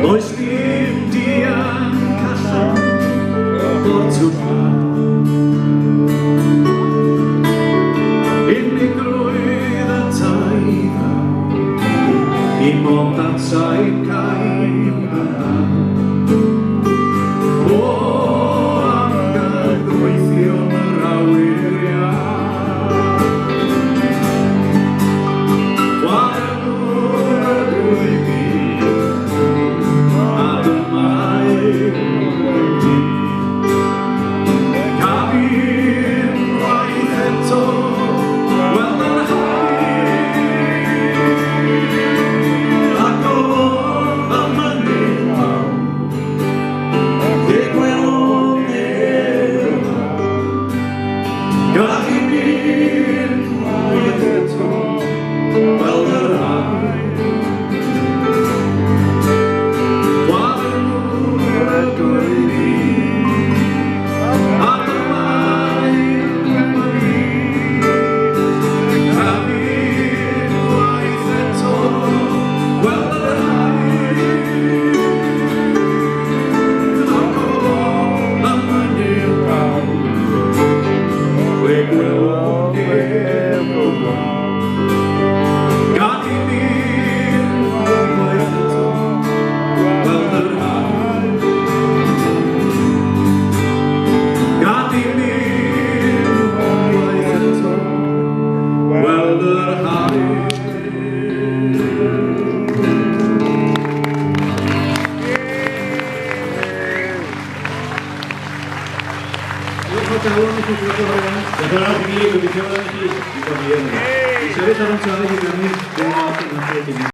Oes dim dian callon fortuna Unigrwydd y taidda I mod ansau'n cael O amgar gweithio'n yr awiriad Chwaraewr y drwygi A dyma yw Cafu'n waith eto Wel yr Gall I mynd waith eto Wel yr Chwaraewr y gweini A dyma yw Cafu'n waith eto Wel yr Saya